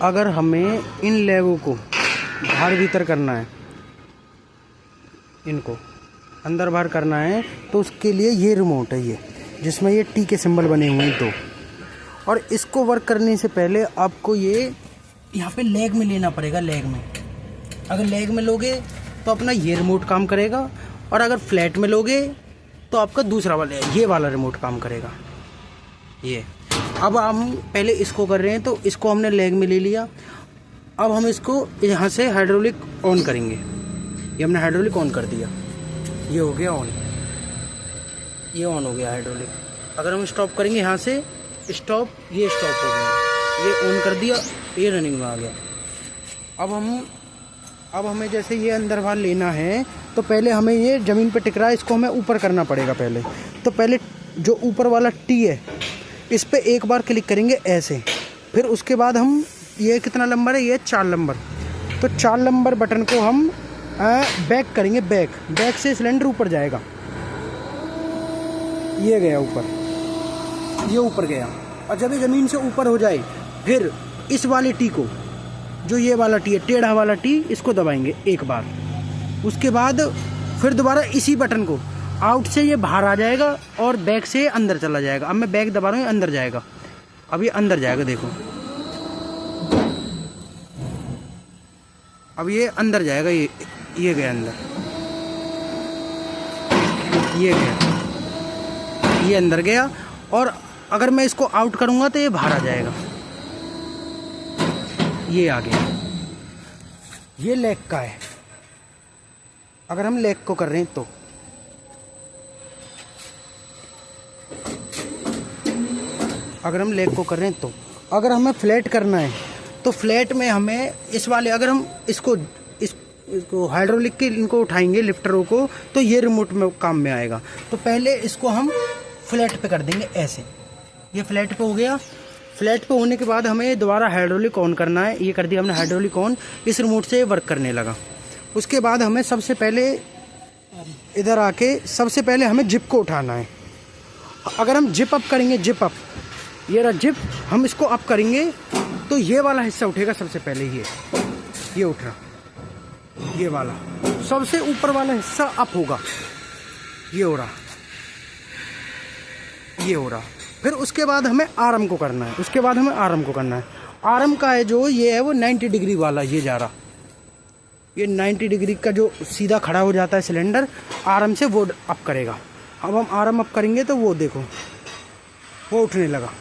अगर हमें इन लेगों को बाहर भीतर करना है, इनको अंदर बाहर करना है, तो उसके लिए ये रिमोट है, ये जिसमें ये टी के सिंबल बने हुए हैं दो। और इसको वर्क करने से पहले आपको ये यहाँ पे लेग में लेना पड़ेगा। लेग में, अगर लेग में लोगे तो अपना ये रिमोट काम करेगा, और अगर फ्लैट में लोगे तो आपका दूसरा वाला ये वाला रिमोट काम करेगा। ये अब हम पहले इसको कर रहे हैं, तो इसको हमने लेग में ले लिया। अब हम इसको यहाँ से हाइड्रोलिक ऑन करेंगे। ये हमने हाइड्रोलिक ऑन कर दिया, ये हो गया ऑन, ये ऑन हो गया हाइड्रोलिक। अगर हम स्टॉप करेंगे यहाँ से स्टॉप, ये स्टॉप हो गया, ये ऑन कर दिया, ये रनिंग में आ गया। अब हमें जैसे ये अंदर बाहर लेना है, तो पहले हमें ये ज़मीन पे टिक रहा है, इसको हमें ऊपर करना पड़ेगा पहले। तो पहले जो ऊपर वाला टी है, इस पे एक बार क्लिक करेंगे ऐसे। फिर उसके बाद हम, ये कितना नंबर है, ये 4 नंबर, तो 4 नंबर बटन को हम बैक करेंगे। बैक से सिलेंडर ऊपर जाएगा, ये गया ऊपर, ये ऊपर गया। और जब ये ज़मीन से ऊपर हो जाए, फिर इस वाले टी को, जो ये वाला टी है, टेढ़ा वाला टी, इसको दबाएंगे एक बार। उसके बाद फिर दोबारा इसी बटन को, आउट से ये बाहर आ जाएगा और बैक से अंदर चला जाएगा। अब मैं बैक दबा रहा हूँ, अंदर जाएगा, अब ये अंदर जाएगा, देखो अब ये अंदर जाएगा, ये गया अंदर, ये गया, ये अंदर गया। और अगर मैं इसको आउट करूँगा तो ये बाहर आ जाएगा, ये आ गया। ये लेग का है। अगर हम लेग को कर रहे हैं तो अगर हमें फ्लैट करना है, तो फ्लैट में हमें इस वाले, अगर हम इसको हाइड्रोलिक के इनको उठाएंगे लिफ्टरों को, तो ये रिमोट में काम में आएगा। तो पहले इसको हम फ्लैट पे कर देंगे ऐसे, ये फ्लैट पे हो गया। फ्लैट पे होने के बाद हमें दोबारा हाइड्रोलिक ऑन करना है, ये कर दिया हमने हाइड्रोलिक ऑन, इस रिमोट से वर्क करने लगा। उसके बाद हमें सबसे पहले इधर आके सबसे पहले हमें जिप को उठाना है। अगर हम जिप अप करेंगे, जिप अप, ये रहा जिप, हम इसको अप करेंगे तो ये वाला हिस्सा उठेगा सबसे पहले, ये उठ रहा, ये वाला सबसे ऊपर वाला हिस्सा अप होगा, ये हो रहा, ये हो रहा। फिर उसके बाद हमें आर्म को करना है। आर्म का है जो ये है, वो 90 डिग्री वाला ये जा रहा, ये 90 डिग्री का जो सीधा खड़ा हो जाता है सिलेंडर, आर्म से वो अप करेगा। अब हम आर्म अप करेंगे तो वो देखो, वो उठने लगा।